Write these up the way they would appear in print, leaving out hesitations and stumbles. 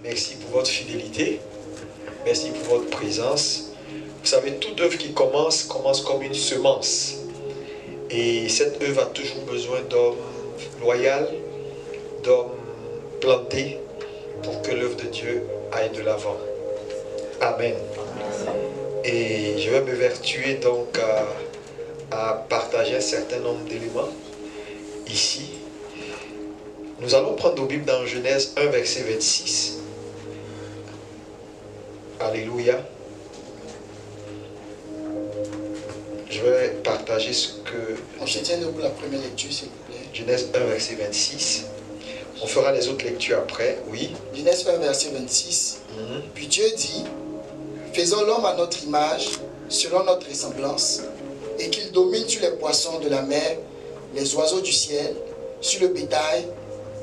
Merci pour votre fidélité. Merci pour votre présence. Vous savez, toute œuvre qui commence comme une semence. Et cette œuvre a toujours besoin d'hommes loyaux, d'hommes plantés pour que l'œuvre de Dieu aille de l'avant. Amen. Et je vais me vertuer donc à partager un certain nombre d'éléments ici. Nous allons prendre nos Bibles dans Genèse 1, verset 26. Alléluia. Je vais partager ce que... On se tient debout la première lecture, s'il vous plaît. Genèse 1, verset 26. On fera les autres lectures après, oui. Genèse 1, verset 26. Puis Dieu dit, faisons l'homme à notre image, selon notre ressemblance, et qu'il domine sur les poissons de la mer, les oiseaux du ciel, sur le bétail,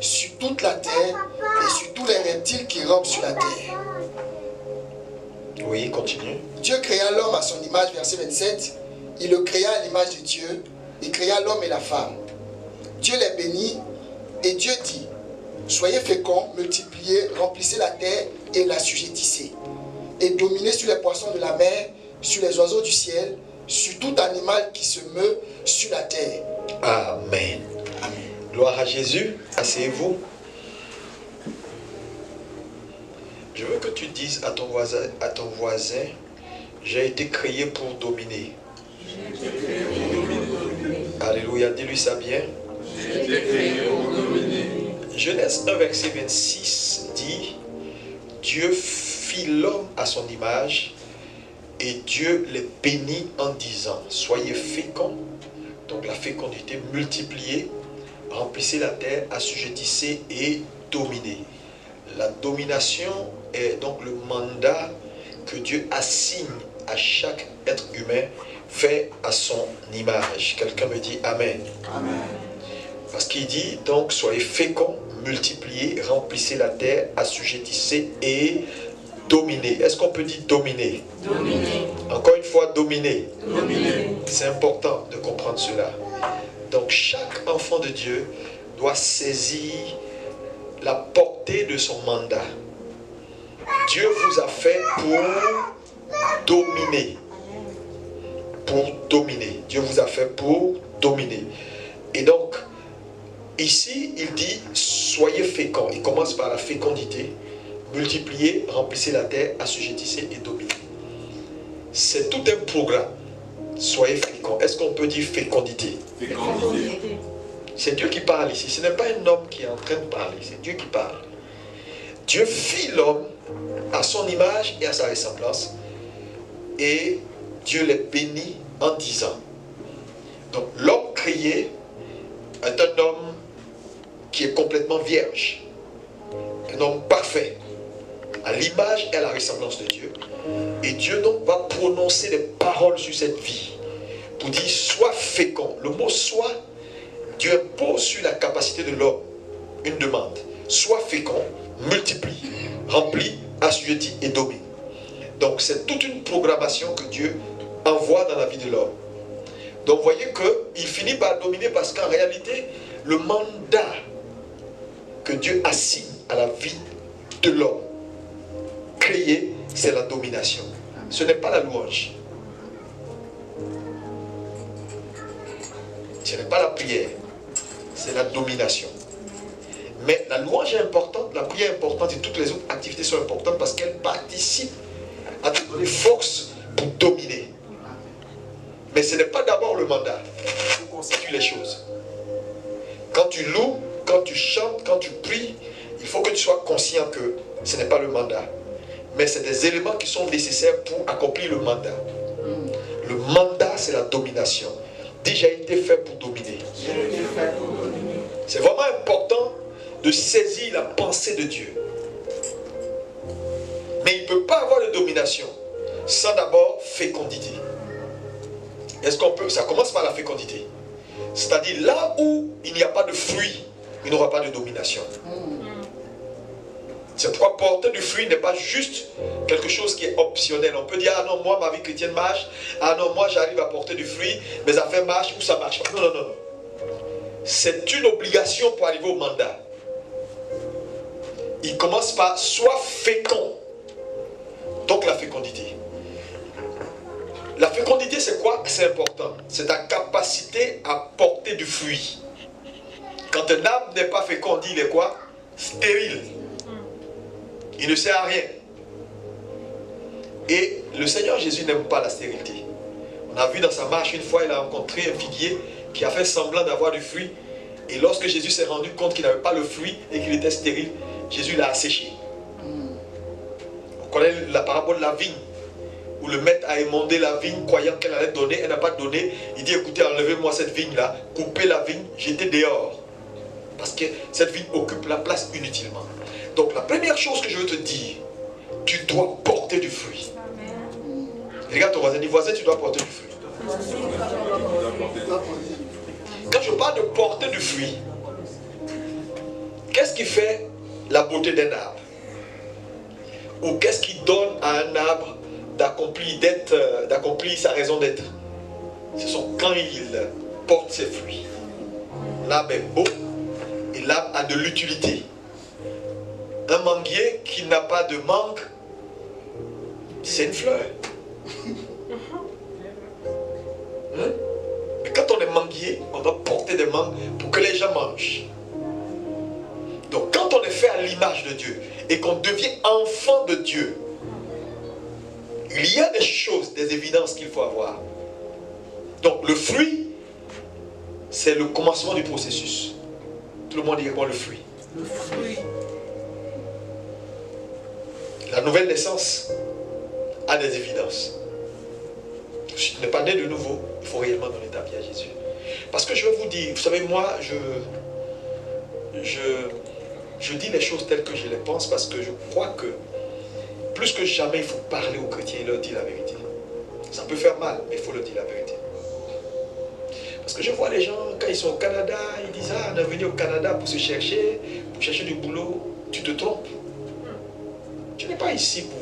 sur toute la terre, et sur tous les reptiles qui rampent sur la terre. Oui, continue. Dieu créa l'homme à son image, verset 27. Il le créa à l'image de Dieu. Il créa l'homme et la femme. Dieu les bénit et Dieu dit, soyez féconds, multipliez, remplissez la terre et l'assujettissez. Et dominez sur les poissons de la mer, sur les oiseaux du ciel, sur tout animal qui se meut sur la terre. Amen. Amen. Gloire à Jésus. Asseyez-vous. Je veux que tu dises à ton voisin, j'ai été créé pour dominer. Alléluia, dis-lui ça bien. J'ai été créé pour dominer. Genèse 1, verset 26 dit, Dieu fit l'homme à son image et Dieu les bénit en disant, soyez féconds, donc la fécondité, multipliez, remplissez la terre, assujettissez et dominez. La domination est donc le mandat que Dieu assigne à chaque être humain fait à son image. Quelqu'un me dit Amen. Amen. Parce qu'il dit donc soyez féconds, multipliez, remplissez la terre, assujettissez et dominez. Est-ce qu'on peut dire dominer? Dominer. Encore une fois, dominer. Dominer. C'est important de comprendre cela. Donc chaque enfant de Dieu doit saisir la portée de son mandat. Dieu vous a fait pour dominer. Pour dominer. Dieu vous a fait pour dominer. Et donc, ici, il dit, soyez féconds. Il commence par la fécondité. Multipliez, remplissez la terre, assujettissez et dominez. C'est tout un programme. Soyez féconds. Est-ce qu'on peut dire fécondité? Fécondité. C'est Dieu qui parle ici. Ce n'est pas un homme qui est en train de parler. C'est Dieu qui parle. Dieu fit l'homme à son image et à sa ressemblance. Et Dieu les bénit en disant. Donc l'homme créé est un homme qui est complètement vierge. Un homme parfait. À l'image et à la ressemblance de Dieu. Et Dieu donc va prononcer des paroles sur cette vie. Pour dire sois fécond. Le mot soit, Dieu impose sur la capacité de l'homme une demande. Sois fécond, multiplie, remplis, assujettis et domine. Donc c'est toute une programmation que Dieu envoie dans la vie de l'homme. Donc vous voyez qu'il finit par dominer parce qu'en réalité, le mandat que Dieu assigne à la vie de l'homme créé, c'est la domination. Ce n'est pas la louange. Ce n'est pas la prière. C'est la domination. Mais la louange est importante, la prière est importante et toutes les autres activités sont importantes parce qu'elles participent à te donner force pour dominer. Mais ce n'est pas d'abord le mandat qui constitue les choses. Quand tu loues, quand tu chantes, quand tu pries, il faut que tu sois conscient que ce n'est pas le mandat. Mais c'est des éléments qui sont nécessaires pour accomplir le mandat. Le mandat, c'est la domination. Déjà été fait pour dominer. C'est vraiment important de saisir la pensée de Dieu. Mais il ne peut pas avoir de domination sans d'abord fécondité. Est-ce qu'on peut? Ça commence par la fécondité. C'est-à-dire là où il n'y a pas de fruit, il n'y aura pas de domination. C'est pourquoi porter du fruit n'est pas juste quelque chose qui est optionnel. On peut dire, ah non, moi ma vie chrétienne marche, ah non, moi j'arrive à porter du fruit, mes affaires marchent ou ça marche pas. Non, non, non, non. C'est une obligation pour arriver au mandat. il commence par sois fécond. Donc la fécondité. La fécondité, c'est quoi? C'est important. C'est ta capacité à porter du fruit. Quand un arbre n'est pas fécond, on dit il est quoi? Stérile. Il ne sert à rien. Et le Seigneur Jésus n'aime pas la stérilité. On a vu dans sa marche, une fois, il a rencontré un figuier qui a fait semblant d'avoir du fruit. Et lorsque Jésus s'est rendu compte qu'il n'avait pas le fruit et qu'il était stérile, Jésus l'a asséché. On connaît la parabole de la vigne, où le maître a émondé la vigne, croyant qu'elle allait donner, elle n'a pas donné. Il dit, écoutez, enlevez-moi cette vigne-là, coupez la vigne, jetez dehors. Parce que cette vigne occupe la place inutilement. Donc la première chose que je veux te dire, tu dois porter du fruit. Regarde ton voisin, dis voisin, tu dois porter du fruit. Quand je parle de porter du fruit, qu'est-ce qui fait la beauté d'un arbre? Ou qu'est-ce qui donne à un arbre d'accomplir sa raison d'être? Ce sont quand il porte ses fruits. L'arbre est beau et l'arbre a de l'utilité. Un manguier qui n'a pas de mangue, c'est une fleur. Mais quand on est manguier, on doit porter des mangues pour que les gens mangent. Donc quand on est fait à l'image de Dieu et qu'on devient enfant de Dieu, il y a des choses, des évidences qu'il faut avoir. Donc le fruit, c'est le commencement du processus. Tout le monde dit quoi, le fruit? Le fruit. La nouvelle naissance a des évidences. Si tu n'es pas né de nouveau, il faut réellement donner ta vie à Jésus. Parce que je vais vous dire, vous savez, moi, je dis les choses telles que je les pense parce que je crois que plus que jamais, il faut parler aux chrétiens et leur dire la vérité. Ça peut faire mal, mais il faut leur dire la vérité. Parce que je vois les gens, quand ils sont au Canada, ils disent, ah, on est venu au Canada pour chercher du boulot. Tu te trompes. Tu n'es pas ici pour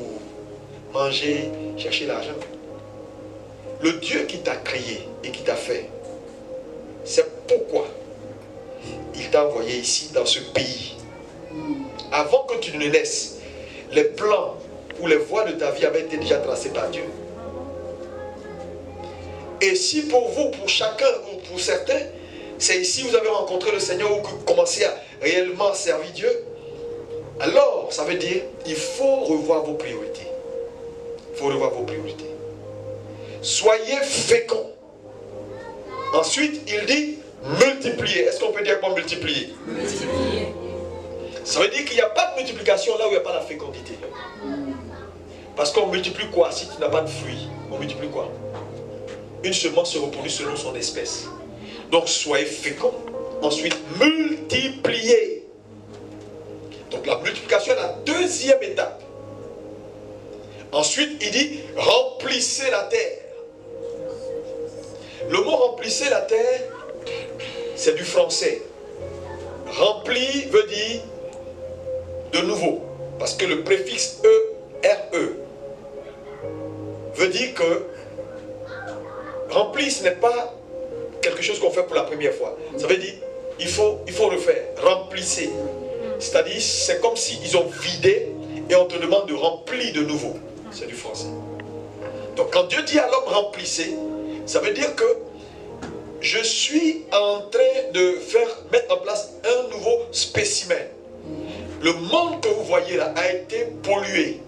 manger, chercher l'argent. Le Dieu qui t'a créé et qui t'a fait, c'est pourquoi il t'a envoyé ici, dans ce pays. Avant que tu ne naisses, les plans ou les voies de ta vie avaient été déjà tracés par Dieu. Et si pour vous, pour chacun ou pour certains, c'est ici que vous avez rencontré le Seigneur ou que vous commencez à réellement servir Dieu, alors ça veut dire il faut revoir vos priorités. Il faut revoir vos priorités. Soyez féconds. Ensuite, il dit multiplier. Est-ce qu'on peut dire quoi multiplier? Multiplier. Ça veut dire qu'il n'y a pas de multiplication là où il n'y a pas la fécondité. Parce qu'on multiplie quoi? Si tu n'as pas de fruits, on multiplie quoi? Une semence se reproduit selon son espèce. Donc soyez féconds. Ensuite, multipliez. Donc la multiplication est la deuxième étape. Ensuite, il dit remplissez la terre. Le mot remplissez la terre, c'est du français. Rempli veut dire de nouveau. Parce que le préfixe E-R-E veut dire que rempli, ce n'est pas quelque chose qu'on fait pour la première fois. Ça veut dire il faut refaire. Remplissez. C'est-à-dire, c'est comme s'ils ont vidé et on te demande de remplir de nouveau. C'est du français. Donc quand Dieu dit à l'homme remplissez, ça veut dire que je suis en train de mettre en place un nouveau spécimen. Le monde que vous voyez là a été pollué,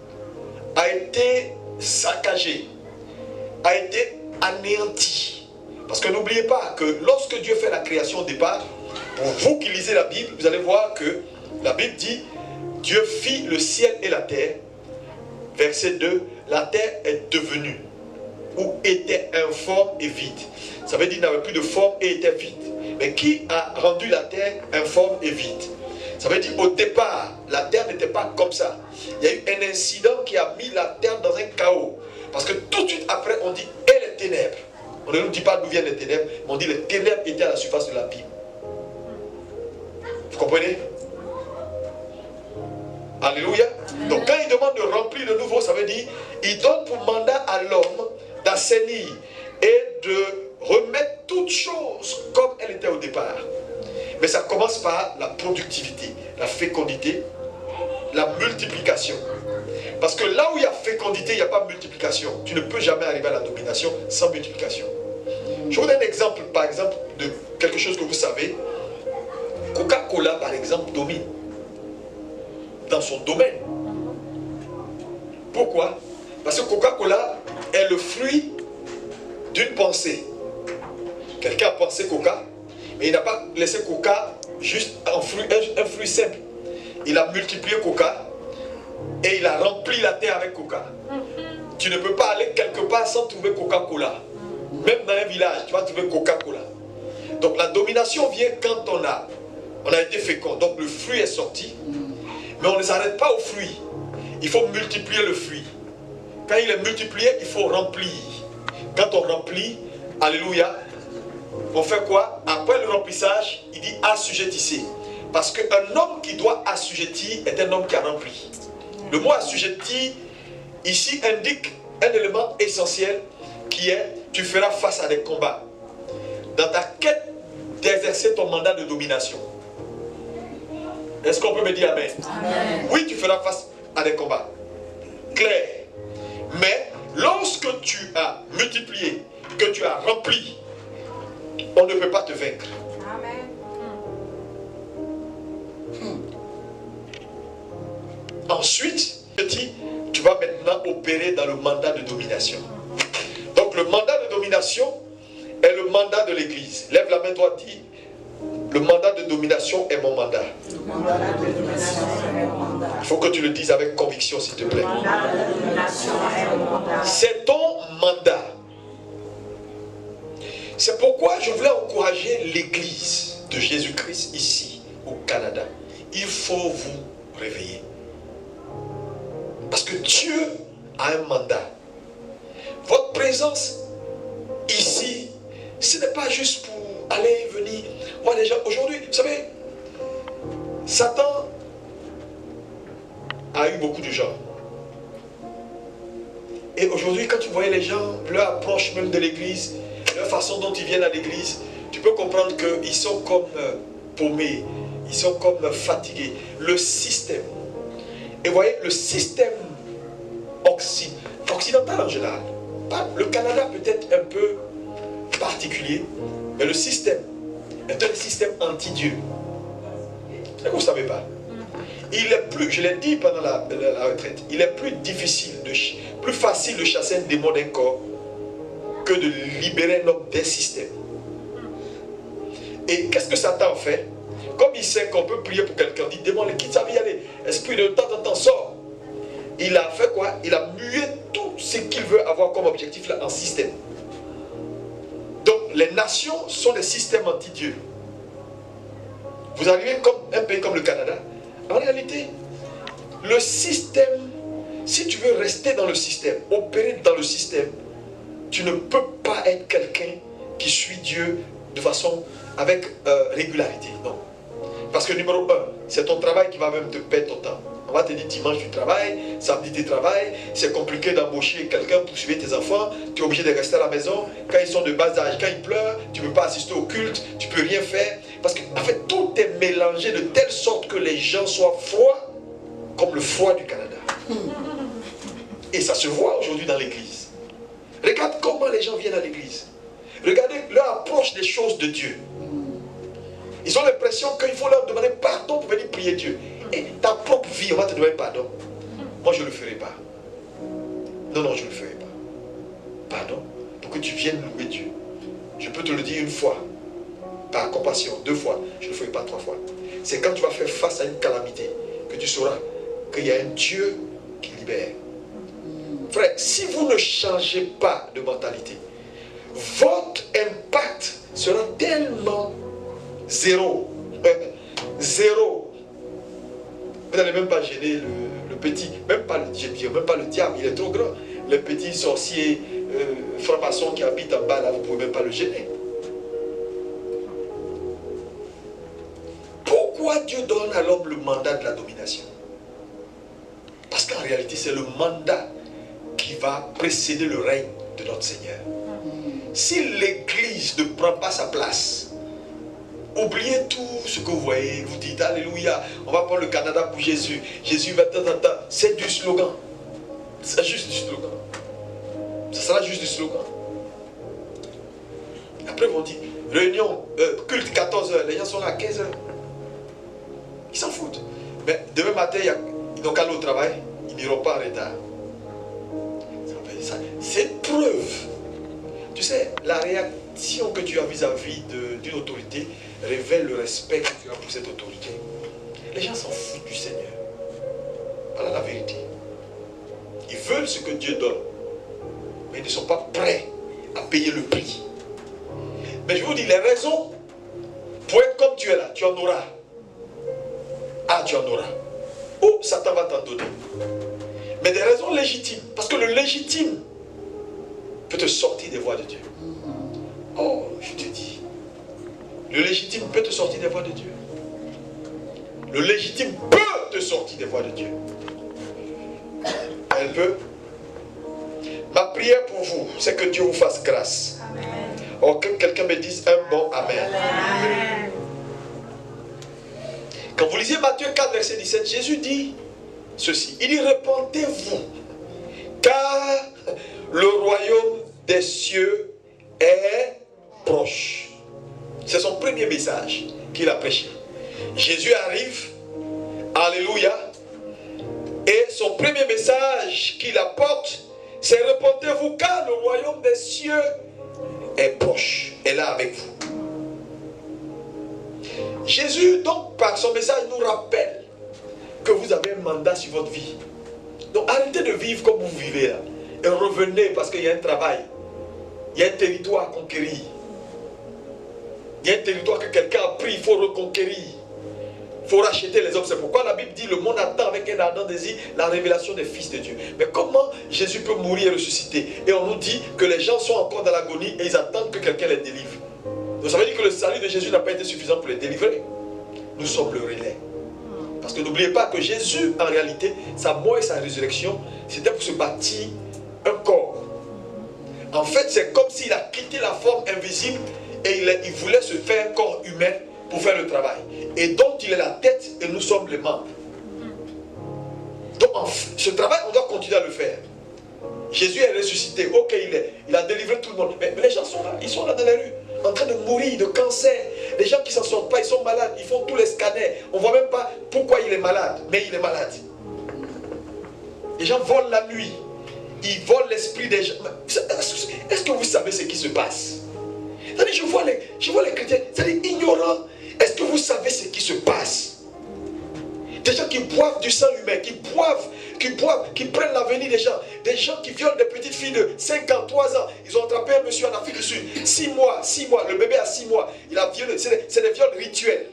a été saccagé, a été anéanti. Parce que n'oubliez pas que lorsque Dieu fait la création au départ, pour vous qui lisez la Bible, vous allez voir que la Bible dit Dieu fit le ciel et la terre. Verset 2, la terre est devenue ou était informe et vide. Ça veut dire qu'il n'avait plus de forme et était vide. Mais qui a rendu la terre informe et vide? Ça veut dire au départ, la terre n'était pas comme ça. Il y a eu un incident qui a mis la terre dans un chaos. Parce que tout de suite après, on dit et les ténèbres. On ne nous dit pas d'où viennent les ténèbres, mais on dit les ténèbres étaient à la surface de l'abîme. Vous comprenez? Alléluia. Donc quand il demande de remplir de nouveau, ça veut dire il donne pour mandat à l'homme d'assainir et de remettre toutes choses comme elles étaient au départ. Mais ça commence par la productivité, la fécondité, la multiplication. Parce que là où il y a fécondité, il n'y a pas multiplication. Tu ne peux jamais arriver à la domination sans multiplication. Je vous donne un exemple, par exemple, de quelque chose que vous savez. Coca-Cola, par exemple, domine dans son domaine. Pourquoi? Parce que Coca-Cola est le fruit d'une pensée. Quelqu'un a pensé Coca, mais il n'a pas laissé Coca juste un fruit simple. Il a multiplié Coca et il a rempli la terre avec Coca. Tu ne peux pas aller quelque part sans trouver Coca-Cola. Même dans un village, tu vas trouver Coca-Cola. Donc la domination vient quand on a été fécond. Donc le fruit est sorti, mais on ne s'arrête pas au fruit. Il faut multiplier le fruit. Quand il est multiplié, il faut remplir. Quand on remplit, alléluia, on fait quoi? Après le remplissage, il dit assujettissez. Parce qu'un homme qui doit assujettir est un homme qui a rempli. Le mot assujetti, ici, indique un élément essentiel qui est, tu feras face à des combats. Dans ta quête d'exercer ton mandat de domination. Est-ce qu'on peut me dire amen? Amen. Oui, tu feras face à des combats. Clair. Mais lorsque tu as multiplié, que tu as rempli, on ne peut pas te vaincre. Amen. Ensuite, tu vas maintenant opérer dans le mandat de domination. Donc le mandat de domination est le mandat de l'Église. Lève la main droite, dis, le mandat de domination est mon mandat. Le mandat de domination est mon mandat. Il faut que tu le dises avec conviction, s'il te plaît. Le mandat de domination est mon mandat. C'est ton mandat. C'est pourquoi je voulais encourager l'Église de Jésus-Christ ici, au Canada. Il faut vous réveiller. Parce que Dieu a un mandat. Votre présence ici, ce n'est pas juste pour aller, venir. Moi déjà, aujourd'hui, vous savez, Satan a eu beaucoup de gens. Et aujourd'hui, quand tu voyais les gens, leur approche même de l'église, leur façon dont ils viennent à l'église, tu peux comprendre qu'ils sont comme paumés, ils sont comme fatigués. Le système. Et vous voyez, le système occidental en général, le Canada peut-être un peu particulier, mais le système est un système anti-Dieu. C'est que vous ne savez pas. Il est plus, je l'ai dit pendant la retraite, il est plus difficile, plus facile de chasser un démon d'un corps que de libérer un homme d'un système. Et qu'est-ce que Satan fait? Comme il sait qu'on peut prier pour quelqu'un, il dit démon, quitte sa vie, allez, esprit de temps en temps sort. Il a fait quoi? Il a mué tout ce qu'il veut avoir comme objectif là en système. Donc les nations sont des systèmes anti-Dieu. Vous arrivez comme un pays comme le Canada. En réalité, le système, si tu veux rester dans le système, opérer dans le système, tu ne peux pas être quelqu'un qui suit Dieu de façon avec régularité. Non. Parce que numéro 1, c'est ton travail qui va même te perdre ton temps. On va te dire dimanche tu travailles, samedi tu travailles, c'est compliqué d'embaucher quelqu'un pour suivre tes enfants, tu es obligé de rester à la maison, quand ils sont de bas âge, quand ils pleurent, tu ne peux pas assister au culte, tu ne peux rien faire. Parce que en fait tout est mélangé de telle sorte que les gens soient froids comme le froid du Canada. Et ça se voit aujourd'hui dans l'église. Regarde comment les gens viennent à l'église. Regardez leur approche des choses de Dieu. Ils ont l'impression qu'il faut leur demander pardon pour venir prier Dieu. Et ta propre vie, on va te demander pardon. Moi, je ne le ferai pas. Non, non, je ne le ferai pas. Pardon, pour que tu viennes louer Dieu. Je peux te le dire une fois, par compassion, 2 fois, je ne le ferai pas 3 fois. C'est quand tu vas faire face à une calamité que tu sauras qu'il y a un Dieu qui libère. Frère, si vous ne changez pas de mentalité, votre impact sera tellement zéro. Zéro. Vous n'allez même pas gêner le petit, même pas le diable, il est trop grand. Le petit sorcier franc-maçon qui habite en bas, là, vous ne pouvez même pas le gêner. Pourquoi Dieu donne à l'homme le mandat de la domination? Parce qu'en réalité, c'est le mandat qui va précéder le règne de notre Seigneur. Si l'Église ne prend pas sa place, oubliez tout ce que vous voyez. Vous dites alléluia, on va prendre le Canada pour Jésus. Jésus va tant. C'est du slogan. C'est juste du slogan. Ça sera juste du slogan. Après, on dit réunion, culte 14h. Les gens sont là à 15h. Ils s'en foutent. Mais demain matin, ils n'ont qu'à aller au travail. Ils n'iront pas en retard. C'est une preuve. Tu sais, la réaction que tu as vis-à-vis d'une autorité révèle le respect que tu as pour cette autorité. Les gens s'en foutent du Seigneur. Voilà la vérité. Ils veulent ce que Dieu donne, mais ils ne sont pas prêts à payer le prix. Mais je vous dis, les raisons pour être comme tu es là, tu en auras. Ah, tu en auras. Ou Satan va t'en donner. Mais des raisons légitimes. Parce que le légitime peut te sortir des voies de Dieu. Oh, je te dis. Le légitime peut te sortir des voies de Dieu. Le légitime peut te sortir des voies de Dieu. Elle peut. Ma prière pour vous, c'est que Dieu vous fasse grâce. Amen. Oh, que quelqu'un me dise un bon Amen. Amen. Quand vous lisez Matthieu 4, verset 17, Jésus dit ceci. Il dit, repentez-vous, car le royaume des cieux est proche. C'est son premier message qu'il a prêché. Jésus arrive, alléluia, et son premier message qu'il apporte, c'est repentez-vous, car le royaume des cieux est proche, est là avec vous. Jésus, donc, par son message, nous rappelle que vous avez un mandat sur votre vie. Donc, arrêtez de vivre comme vous vivez là. Et revenez parce qu'il y a un travail. Il y a un territoire à conquérir. Il y a un territoire que quelqu'un a pris, il faut reconquérir. Il faut racheter les hommes. C'est pourquoi la Bible dit le monde attend avec un ardent désir la révélation des fils de Dieu. Mais comment Jésus peut mourir et ressusciter? Et on nous dit que les gens sont encore dans l'agonie et ils attendent que quelqu'un les délivre. Donc ça veut dire que le salut de Jésus n'a pas été suffisant pour les délivrer. Nous sommes le relais. Parce que n'oubliez pas que Jésus, en réalité, sa mort et sa résurrection, c'était pour se bâtir un corps. En fait, c'est comme s'il a quitté la forme invisible et il voulait se faire un corps humain pour faire le travail. Et donc, il est la tête et nous sommes les membres. Donc, ce travail, on doit continuer à le faire. Jésus est ressuscité. Ok, il a délivré tout le monde. Mais les gens sont là. Ils sont là dans les rues, en train de mourir de cancer. Les gens qui ne s'en sortent pas, ils sont malades. Ils font tous les scanners. On ne voit même pas pourquoi il est malade. Mais il est malade. Les gens volent la nuit. Ils volent l'esprit des gens. Est-ce que vous savez ce qui se passe? Je vois les chrétiens, c'est-à-dire ignorants. Est-ce que vous savez ce qui se passe? Des gens qui boivent du sang humain, qui prennent l'avenir des gens qui violent des petites filles de 5 ans, 3 ans. Ils ont attrapé un monsieur en Afrique du Sud, 6 mois, le bébé a 6 mois, il a violé, c'est des viols rituels,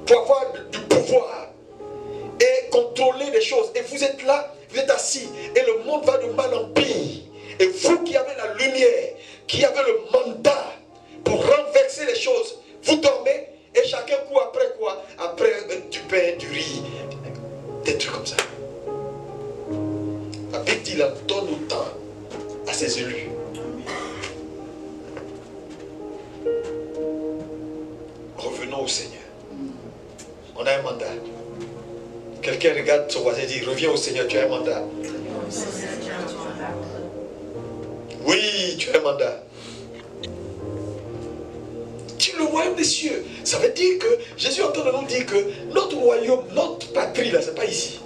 pour avoir du pouvoir, et contrôler les choses. Et vous êtes là, vous êtes assis, et le monde va de mal en pire. Et vous qui avez la lumière, qui avez le mandat pour renverser les choses, vous dormez, et chacun court après quoi? Après du pain, du riz, des trucs comme ça. La Bible dit, il en donne autant à ses élus. Revenons au Seigneur. On a un mandat. Quelqu'un regarde son voisin et dit, reviens au Seigneur, tu as un mandat. Oui, tu as un mandat. Le royaume des cieux, ça veut dire que Jésus est en train de nous dire que notre royaume, notre patrie là, c'est pas ici.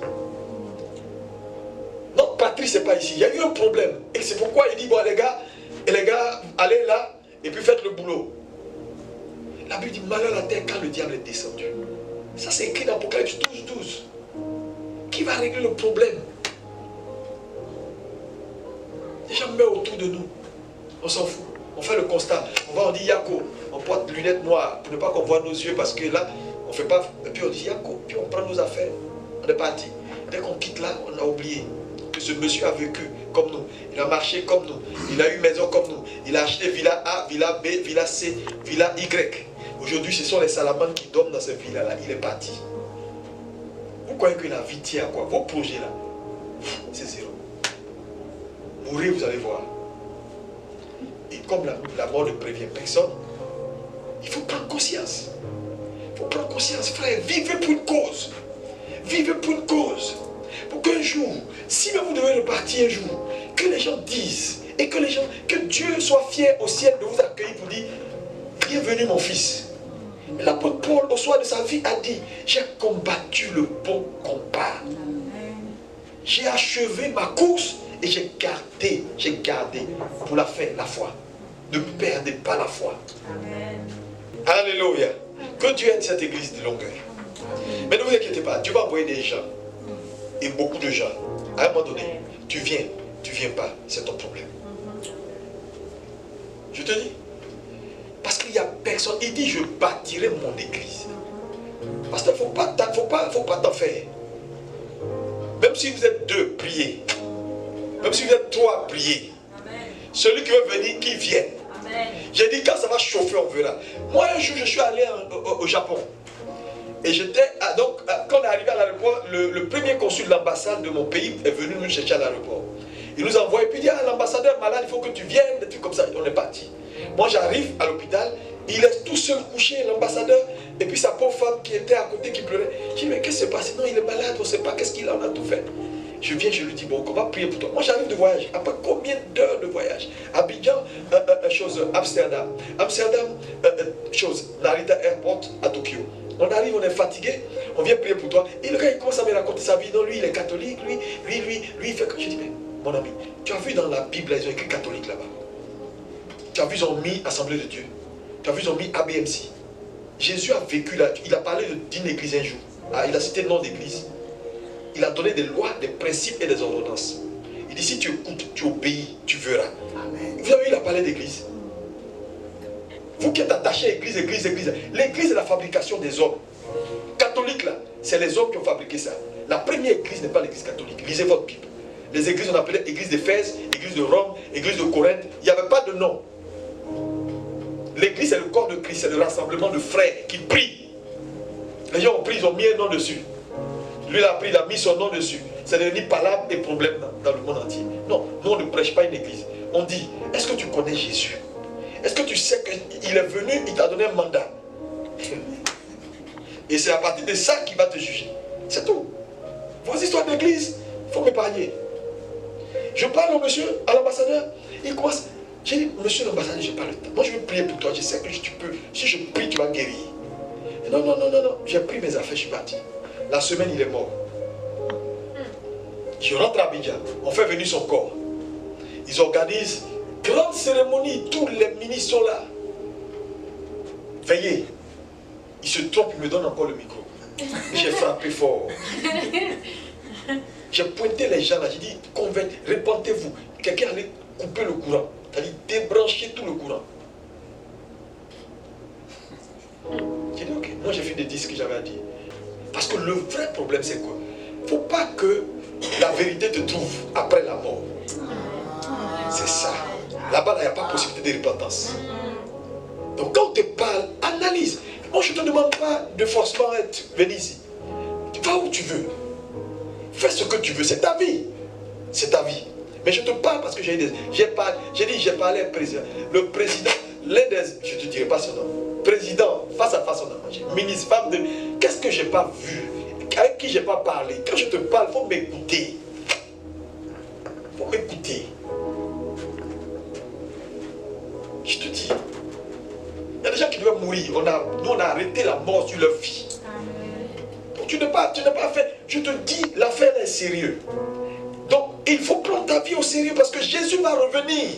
Notre patrie, c'est pas ici. Il y a eu un problème. Et c'est pourquoi il dit, bon les gars, allez là et puis faites le boulot. La Bible dit, malheur à la terre quand le diable est descendu. Ça c'est écrit dans Apocalypse 12. Qui va régler le problème? Les gens meurent autour de nous. On s'en fout. On fait le constat. On dit Yako. On porte des lunettes noires pour ne pas qu'on voit nos yeux parce que là, on ne fait pas. Et puis on dit Yako. Puis on prend nos affaires. On est parti. Dès qu'on quitte là, on a oublié que ce monsieur a vécu comme nous. Il a marché comme nous. Il a eu maison comme nous. Il a acheté villa A, villa B, villa C, villa Y. Aujourd'hui, ce sont les salamandres qui dorment dans cette villa-là. Il est parti. Vous croyez que la vie tient à quoi? Vos projets là, c'est zéro. Mourrez, vous allez voir. Et comme la mort ne prévient personne, il faut prendre conscience. Il faut prendre conscience, frère. Vivez pour une cause. Vivez pour une cause. Pour qu'un jour, si même vous devez repartir un jour, que les gens disent, et que Dieu soit fier au ciel de vous accueillir pour dire, bienvenue mon fils. L'apôtre Paul, au soir de sa vie, a dit, j'ai combattu le bon combat. J'ai achevé ma course et j'ai gardé pour la fin la foi. Ne perdez pas la foi. Amen. Alléluia. Que Dieu aide cette église de longueur. Mais ne vous inquiétez pas, Dieu va envoyer des gens. Et beaucoup de gens. À un moment donné, tu viens pas, c'est ton problème. Je te dis. Parce qu'il n'y a personne. Il dit, je bâtirai mon église. Parce qu'il ne faut pas t'en faire. Même si vous êtes deux, priez. Même si vous êtes trois, priez. Amen. Celui qui veut venir, qu'il vienne. Amen. J'ai dit, quand ça va chauffer, on verra. Moi, un jour, je suis allé au Japon. Et quand on est arrivé à l'aéroport, le premier consul de l'ambassade de mon pays est venu nous chercher à l'aéroport. Il nous envoie et puis il dit, l'ambassadeur est malade, il faut que tu viennes, des trucs comme ça. On est parti. Moi, j'arrive à l'hôpital, il est tout seul couché, l'ambassadeur, et puis sa pauvre femme qui était à côté, qui pleurait. Je dis, mais qu'est-ce qui s'est passé? Non, il est malade, on ne sait pas qu'est-ce qu'il a, on a tout fait. Je viens, je lui dis, bon, on va prier pour toi. Moi, j'arrive de voyage. Après combien d'heures de voyage? Abidjan, Amsterdam. Amsterdam, Narita Airport à Tokyo. On arrive, on est fatigué, on vient prier pour toi. Et le gars, il commence à me raconter sa vie. Non, lui, il est catholique, lui, il fait que... Je dis, mais mon ami, tu as vu dans la Bible, ils ont écrit catholique là-bas. Tu as vu, ils ont mis Assemblée de Dieu. Tu as vu, ils ont mis ABMC. Jésus a vécu là, il a parlé d'une église un jour. Ah, il a cité le nom d'église. Il a donné des lois, des principes et des ordonnances. Il dit, si tu écoutes, tu obéis, tu verras. Amen. Vous avez vu, il a parlé d'église. Vous qui êtes attachés à l'église, l'église est la fabrication des hommes. Catholique là, c'est les hommes qui ont fabriqué ça. La première église n'est pas l'église catholique. Lisez votre Bible. Les églises, on appelait église d'Éphèse, église de Rome, église de Corinthe. Il n'y avait pas de nom. L'église, c'est le corps de Christ, c'est le rassemblement de frères qui prient. Les gens ont pris, ils ont mis un nom dessus. Lui, il a pris, il a mis son nom dessus. C'est devenu palabre et problème dans le monde entier. Non, nous, on ne prêche pas une église. On dit, est-ce que tu connais Jésus? Est-ce que tu sais qu'il est venu, il t'a donné un mandat? Et c'est à partir de ça qu'il va te juger. C'est tout. Vos histoires d'église, il faut m'épargner. Je parle au monsieur, à l'ambassadeur, il commence. J'ai dit, monsieur l'ambassadeur, je n'ai pas le temps. Moi, je vais prier pour toi, je sais que tu peux. Si je prie, tu vas guérir. Non. J'ai pris mes affaires, je suis parti. La semaine, il est mort. Je rentre à Abidjan, on fait venir son corps. Ils organisent grande cérémonie, tous les ministres sont là. Veillez. Il se trompe, il me donne encore le micro. J'ai frappé fort. J'ai pointé les gens là, j'ai dit, répentez-vous. Quelqu'un allait couper le courant. C'est-à-dire débrancher tout le courant. J'ai dit, ok, moi j'ai fait des disques que j'avais à dire. Parce que le vrai problème c'est quoi? Il ne faut pas que la vérité te trouve après la mort. C'est ça. Là-bas, il n'y a pas possibilité de repentance. Donc quand on te parle, analyse. Moi je ne te demande pas de forcément venir ici. Va où tu veux. Fais ce que tu veux, c'est ta vie. C'est ta vie. Mais je te parle parce que j'ai dit, j'ai parlé au président. Le président, je ne te dirai pas son nom. Président, face à face, on a mangé. Ministre, femme de... Qu'est-ce que je n'ai pas vu? Avec qui je n'ai pas parlé? Quand je te parle, il faut m'écouter. Il faut m'écouter. Je te dis. Il y a des gens qui doivent mourir. Nous, on a arrêté la mort sur leur vie. Donc, tu n'as pas fait. Je te dis, l'affaire est sérieuse. Donc, il faut prendre ta vie au sérieux parce que Jésus va revenir.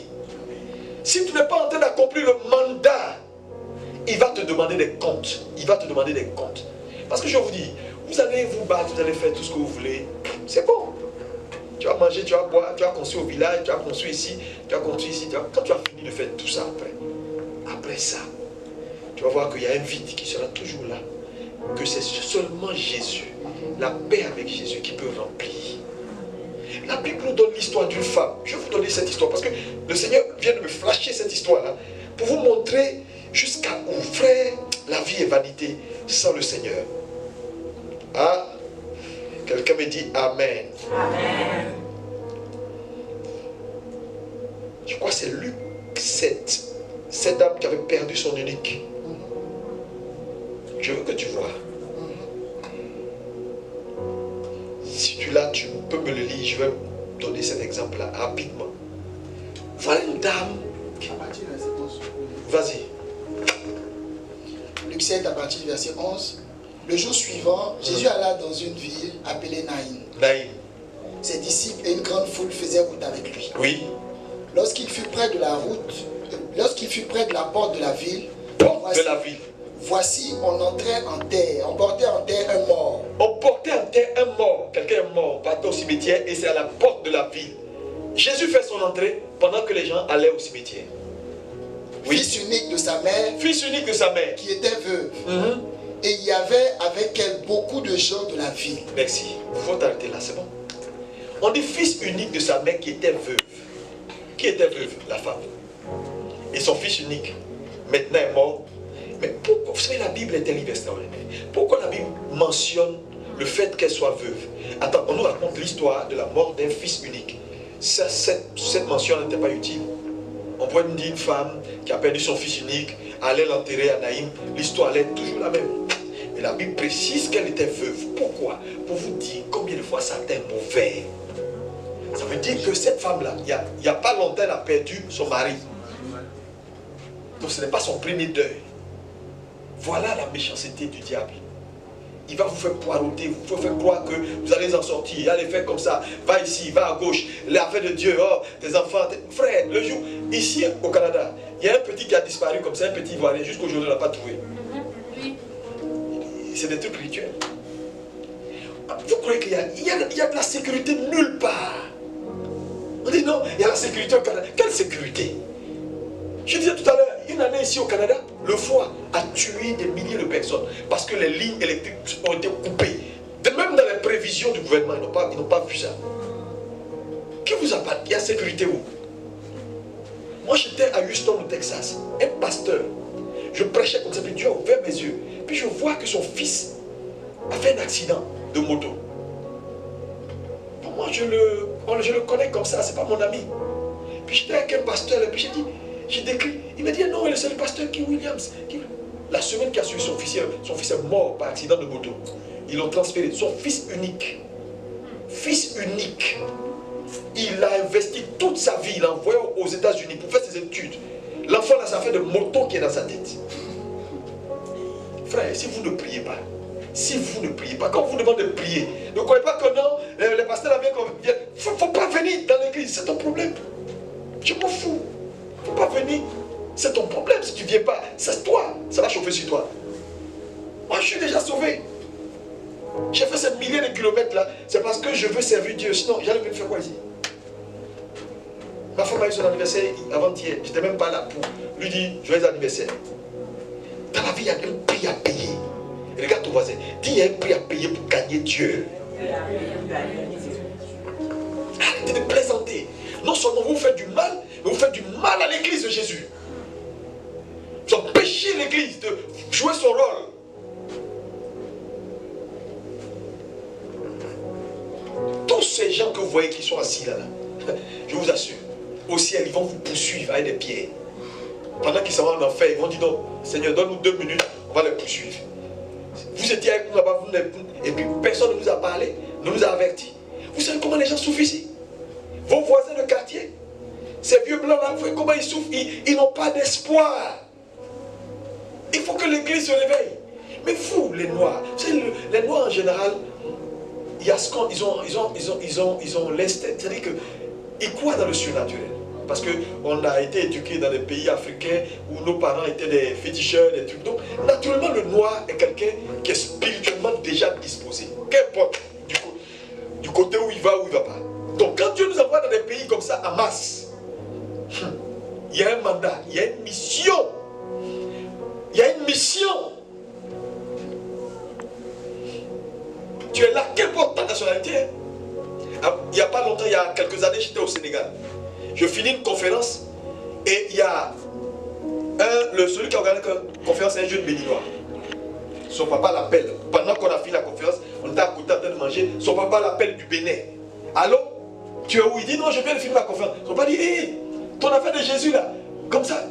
Si tu n'es pas en train d'accomplir le mandat, il va te demander des comptes. Il va te demander des comptes. Parce que je vous dis, vous allez vous battre, vous allez faire tout ce que vous voulez. C'est bon. Tu vas manger, tu vas boire, tu vas construire au village, tu vas construire ici, tu vas construire ici. Quand tu as fini de faire tout ça après ça, tu vas voir qu'il y a un vide qui sera toujours là. Que c'est seulement Jésus, la paix avec Jésus qui peut remplir. La Bible nous donne l'histoire d'une femme. Je vais vous donner cette histoire parce que le Seigneur vient de me flasher cette histoire-là pour vous montrer jusqu'à où, frère, la vie est vanité sans le Seigneur. Ah, quelqu'un me dit Amen. Amen. Je crois que c'est Luc 7. Cette dame qui avait perdu son unique. Je veux que tu vois. Si tu l'as, tu peux me le lire. Je vais donner cet exemple-là rapidement. Voilà une dame. À partir du verset 11. Vas-y. Luc 7, à partir du verset 11. Le jour suivant, Jésus alla dans une ville appelée Naïm. Naïm. Ses disciples et une grande foule faisaient route avec lui. Oui. Lorsqu'il fut près de la porte de la ville, Porte de la ville. voici, on entrait en terre, on portait en terre un mort. On portait en terre un mort. Quelqu'un est mort. On partait au cimetière et c'est à la porte de la ville. Jésus fait son entrée pendant que les gens allaient au cimetière. Oui. Fils unique de sa mère, Fils unique de sa mère. qui était veuve. Et il y avait avec elle beaucoup de gens de la ville. Merci. Il faut t'arrêter là, c'est bon. On dit fils unique de sa mère qui était veuve. Qui était veuve? La femme. Et son fils unique, maintenant est mort. Mais pourquoi, vous savez, la Bible est un livre extraordinaire. Pourquoi la Bible mentionne le fait qu'elle soit veuve? Attends, on nous raconte l'histoire de la mort d'un fils unique. Ça, cette mention n'était pas utile. On pourrait nous dire une femme qui a perdu son fils unique, allait l'enterrer à Naïm. L'histoire est toujours la même. Mais la Bible précise qu'elle était veuve. Pourquoi? Pour vous dire combien de fois ça a été mauvais. Ça veut dire que cette femme-là, il n'y a pas longtemps, elle a perdu son mari. Donc ce n'est pas son premier deuil. Voilà la méchanceté du diable. Il va vous faire poireauter, vous faire croire que vous allez en sortir, allez faire comme ça, va ici, va à gauche, l'affaire de Dieu, oh, tes enfants, frère, le jour, ici au Canada, il y a un petit qui a disparu comme ça, un petit Ivoirien, jusqu'aujourd'hui on ne l'a pas trouvé. C'est des trucs rituels. Vous croyez qu'il y a de la sécurité nulle part? On dit non, il y a la sécurité au Canada. Quelle sécurité? Je disais tout à l'heure, une année ici au Canada, le froid a tué des milliers de personnes parce que les lignes électriques ont été coupées. De même dans les prévisions du gouvernement, ils n'ont pas vu ça. Qui vous a parlé? Il y a sécurité où? Moi j'étais à Houston, au Texas, un pasteur. Je prêchais comme ça, puis Dieu a ouvert mes yeux. Puis je vois que son fils a fait un accident de moto. Pour moi, je le connais comme ça, c'est pas mon ami. Puis j'étais avec un pasteur, et puis j'ai décrit. Il m'a dit non, c'est le pasteur King Williams. La semaine qui a suivi son fils est mort par accident de moto. Ils l'ont transféré. Son fils unique. Fils unique. Il a investi toute sa vie, il l'a envoyé aux États-Unis pour faire ses études. L'enfant a sa affaire de moto qui est dans sa tête. Frère, si vous ne priez pas, quand on vous demande de prier, ne croyez pas que non, les pasteurs viennent qu'on vienne. Il ne faut pas venir dans l'église, c'est ton problème. Je m'en fous. Il ne faut pas venir. C'est ton problème si tu ne viens pas. C'est toi. Ça va chauffer sur toi. Moi, je suis déjà sauvé. J'ai fait ces milliers de kilomètres là. C'est parce que je veux servir Dieu. Sinon, j'allais venir faire quoi ici? Ma femme a eu son anniversaire avant-hier. Je n'étais même pas là pour lui dire joyeux anniversaire. Dans la vie, il y a un prix à payer. Regarde ton voisin. Dis, il y a un prix à payer pour gagner Dieu. Arrêtez de plaisanter. Non seulement vous faites du mal, mais vous faites du mal à l'église de Jésus. Vous empêchez l'église de jouer son rôle. Tous ces gens que vous voyez qui sont assis là, je vous assure, au ciel, ils vont vous poursuivre avec des pierres. Pendant qu'ils s'en vont en enfer, ils vont dire non, Seigneur, donne-nous 2 minutes, on va les poursuivre. Vous étiez avec nous là-bas, et puis personne ne nous a parlé, ne nous a avertis. Vous savez comment les gens souffrent ici? Vos voisins de quartier, ces vieux blancs là, vous voyez comment ils souffrent, ils n'ont pas d'espoir. Il faut que l'église se réveille. Mais vous, les noirs, vous savez, les noirs en général, il y a ce qu'on, ils ont l'instinct, c'est-à-dire qu'ils croient dans le surnaturel. Parce qu'on a été éduqués dans des pays africains où nos parents étaient des féticheurs, des trucs. Donc, naturellement, le noir est quelqu'un qui est spirituellement déjà disposé. Qu'importe du côté où il va ou il ne va pas. Donc, quand Dieu nous envoie dans des pays comme ça, en masse, il y a un mandat, il y a une mission. Il y a une mission. Tu es là, qu'importe ta nationalité. Il n'y a pas longtemps, il y a quelques années, j'étais au Sénégal. Je finis une conférence et il y a celui qui a organisé la conférence, c'est un jeune béninois. Son papa l'appelle. Pendant qu'on a fini la conférence, on était à côté en train de manger. Son papa l'appelle du Bénin. Allô? Tu es où? Il dit non, je viens de finir ma conférence. Son papa dit, hé, ton affaire de Jésus là. Comme ça,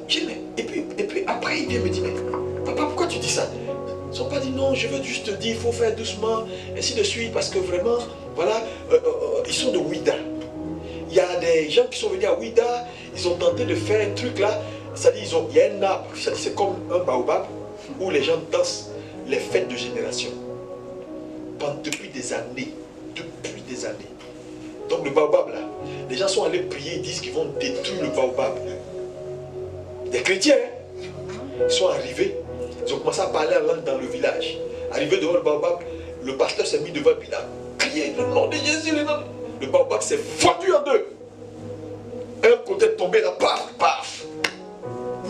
et puis après il vient me dire, mais papa, pourquoi tu dis ça? Ils n'ont pas dit non, je veux juste te dire, il faut faire doucement, ainsi de suite, parce que vraiment, voilà, ils sont de Ouida. Il y a des gens qui sont venus à Ouida, ils ont tenté de faire un truc là, c'est-à-dire il y a un arbre, c'est comme un baobab, où les gens dansent les fêtes de génération. Depuis des années. Depuis des années. Donc le baobab là, les gens sont allés prier, ils disent qu'ils vont détruire le baobab. Des chrétiens, ils sont arrivés, ils ont commencé à parler en langue dans le village. Arrivé devant le baobab, le pasteur s'est mis devant et puis il a crié le nom de Jésus. Le baobab s'est fendu en deux. Un côté est tombé là, paf, paf.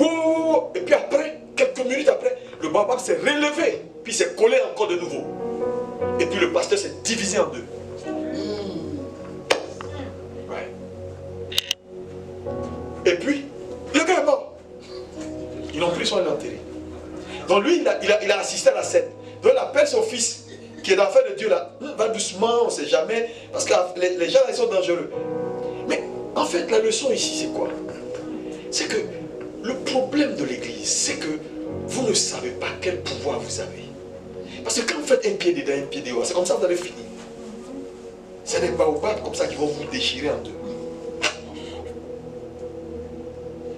Wow. Et puis après, quelques minutes après, le baobab s'est relevé, puis s'est collé encore de nouveau. Et puis le pasteur s'est divisé en deux. Ouais. Et puis, le gars est mort. Ils n'ont pris soin de l'enterrer. Donc lui, il a assisté à la scène. Donc il appelle son fils, qui est l'enfant de Dieu là. Va doucement, on ne sait jamais, parce que les gens ils sont dangereux. Mais en fait, la leçon ici, c'est quoi? C'est que le problème de l'église, c'est que vous ne savez pas quel pouvoir vous avez. Parce que quand vous faites un pied dedans, un pied dehors, c'est comme ça que vous allez finir. C'est des baobabs comme ça qui vont vous déchirer en deux.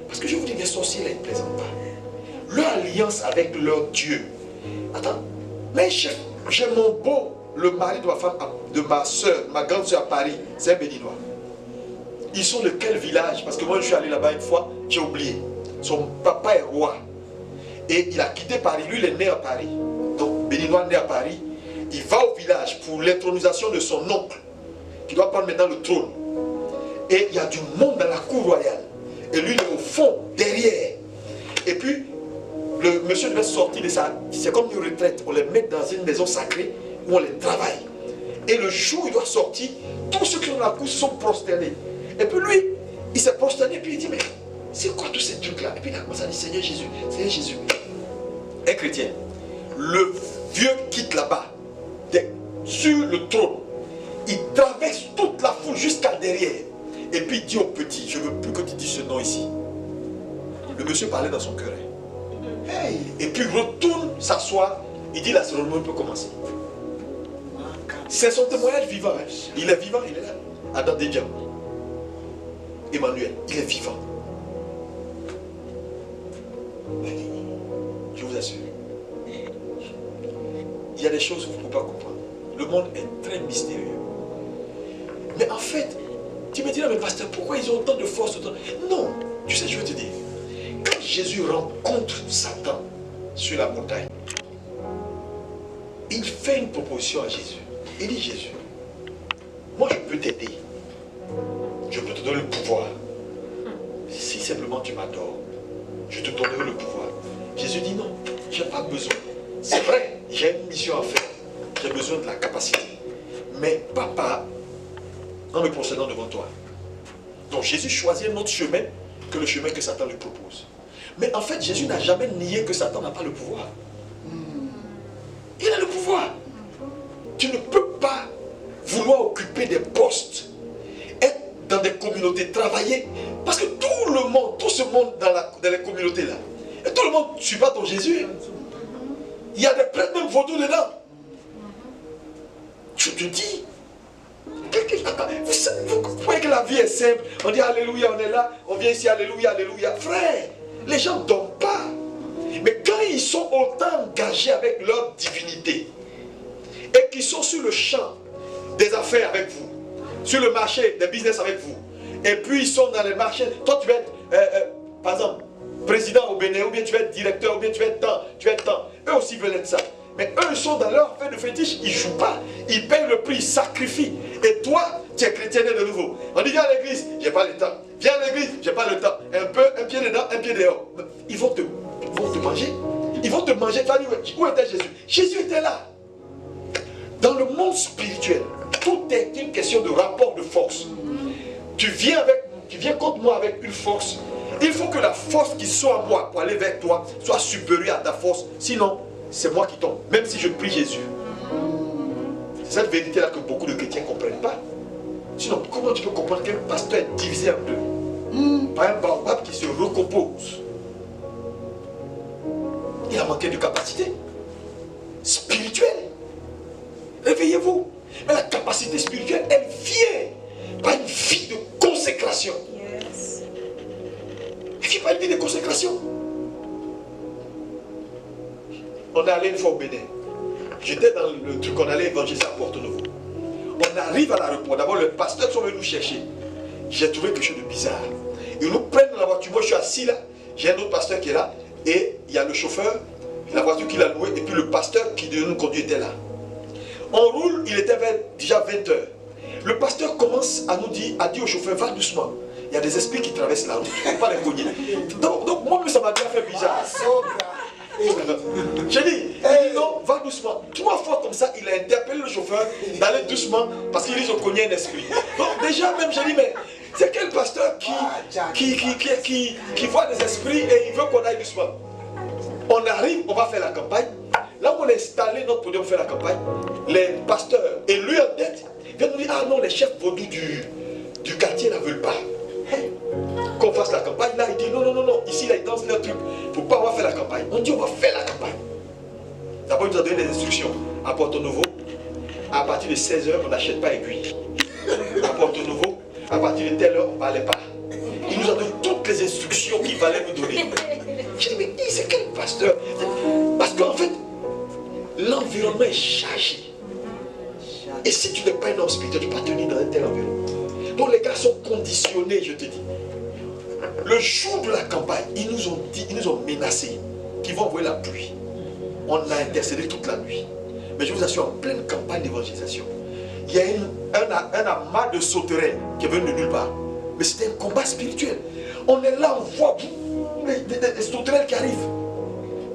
Parce que je vous dis, les sorciers là, ils ne plaisantent pas. Leur alliance avec leur Dieu. Attends, mais j'ai mon beau, le mari de ma femme, de ma soeur, ma grande soeur à Paris, c'est un Béninois. Ils sont de quel village? Parce que moi je suis allé là-bas une fois, j'ai oublié. Son papa est roi. Et il a quitté Paris, lui il est né à Paris. Donc Béninois né à Paris, il va au village pour l'intronisation de son oncle, qui doit prendre maintenant le trône. Et il y a du monde dans la cour royale. Et lui il est au fond, derrière. Et puis, le monsieur devait sortir de ça. C'est comme une retraite. On les met dans une maison sacrée où on les travaille. Et le jour où il doit sortir, tous ceux qui sont dans la cour sont prosternés. Et puis lui, il s'est prosterné et puis il dit, mais c'est quoi tous ces trucs-là? Et puis il a commencé à dire, Seigneur Jésus, Seigneur Jésus. Un chrétien, le vieux quitte là-bas, sur le trône. Il traverse toute la foule jusqu'à derrière. Et puis il dit au petit, je ne veux plus que tu dises ce nom ici. Le monsieur parlait dans son cœur. Hey. Et puis il retourne s'asseoir. Il dit la cérémonie peut commencer. C'est son témoignage vivant. Hein. Il est vivant, il est là. Adam Dedia. Emmanuel, il est vivant. Je vous assure. Il y a des choses que vous ne pouvez pas comprendre. Le monde est très mystérieux. Mais en fait, tu me dis là, mais pasteur, pourquoi ils ont autant de force? Non, tu sais, je veux te dire. Quand Jésus rencontre Satan sur la montagne, il fait une proposition à Jésus. Il dit, Jésus, moi je peux t'aider. Je peux te donner le pouvoir. Si simplement tu m'adores, je te donnerai le pouvoir. Jésus dit non, je n'ai pas besoin. C'est vrai, j'ai une mission à faire. J'ai besoin de la capacité. Mais papa, en me procédant devant toi. Donc Jésus choisit un autre chemin que le chemin que Satan lui propose. Mais en fait, Jésus n'a jamais nié que Satan n'a pas le pouvoir. Il a le pouvoir. Tu ne peux pas vouloir occuper des postes, être dans des communautés, travailler. Parce que tout le monde, tout ce monde dans les communautés là, et tout le monde ne suit pas ton Jésus. Il y a des prêtres même vaudous dedans. Je te dis, vous croyez que la vie est simple? On dit Alléluia, on est là, on vient ici, Alléluia, Alléluia. Frère, les gens ne dorment pas. Mais quand ils sont autant engagés avec leur divinité, et qu'ils sont sur le champ des affaires avec vous, sur le marché des business avec vous, et puis ils sont dans les marchés, toi tu vas être, par exemple, président au Bénin, ou bien tu vas être directeur, ou bien tu vas être tant, eux aussi veulent être ça. Mais eux, ils sont dans leur affaire de fétiche, ils ne jouent pas, ils payent le prix, ils sacrifient. Et toi, tu es chrétien de nouveau. On dit, viens à l'église, j'ai pas le temps. Viens à l'église, j'ai pas le temps. Un pied dedans, un pied dehors. Ils vont te manger. Ils vont te manger. Tu vas dire, où était Jésus? Jésus était là. Dans le monde spirituel, tout est une question de rapport de force. Tu viens contre moi avec une force. Il faut que la force qui soit en moi pour aller vers toi soit supérieure à ta force. Sinon, c'est moi qui tombe, même si je prie Jésus. C'est cette vérité-là que beaucoup de chrétiens ne comprennent pas. Sinon, comment tu peux comprendre qu'un pasteur est divisé en deux par un baobab qui se recompose? Il a manqué de capacité. spirituelle. Réveillez-vous. Mais la capacité spirituelle, elle vient par une vie de consécration. Yes. Elle vient par une vie de consécration. On est allé une fois au Bénin. J'étais dans le truc, on allait évangéliser à Porto Novo. On arrive à l'aéroport. D'abord, le pasteur sont venus nous chercher. J'ai trouvé quelque chose de bizarre. Ils nous prennent dans la voiture. Moi, je suis assis là. J'ai un autre pasteur qui est là. Et il y a le chauffeur, la voiture qu'il a louée. Et puis le pasteur qui devait nous conduire était là. On roule, il était déjà 20 heures. Le pasteur commence à nous dire, a dit au chauffeur, va doucement. Il y a des esprits qui traversent la route. Il ne faut pas les cogner. Donc moi, ça m'a bien fait bizarre. J'ai dit, non, va doucement. 3 fois comme ça, il a interpellé le chauffeur d'aller doucement parce qu'il dit, je connais un esprit. Donc déjà, même, j'ai dit, mais c'est quel pasteur qui voit des esprits et il veut qu'on aille doucement? On arrive, on va faire la campagne. Là où on a installé notre podium pour faire la campagne, les pasteurs et lui en tête viennent nous dire, ah non, les chefs vaudous du quartier ne veulent pas qu'on fasse la campagne. Là, il dit, non, ici, là, ils dansent leur truc. Il ne faut pas, on va faire la campagne. On dit, on va faire la campagne. D'abord, il nous a donné des instructions. À Porto Novo, à partir de 16 h, on n'achète pas aiguille. À Porto Novo, à partir de telle heure, on ne parlait pas. Il nous a donné toutes les instructions qu'il fallait nous donner. J'ai dit, mais c'est quel pasteur? Parce qu'en fait, l'environnement est chargé. Et si tu n'es pas un homme spirituel, tu ne peux pas tenir dans un tel environnement. Donc les gars sont conditionnés, je te dis. Le jour de la campagne, ils nous ont dit, ils nous ont menacés qu'ils vont envoyer la pluie. On a intercédé toute la nuit. Mais je vous assure, en pleine campagne d'évangélisation, il y a un amas de sauterelles qui est venu de nulle part. Mais c'était un combat spirituel. On est là, on voit des sauterelles qui arrivent.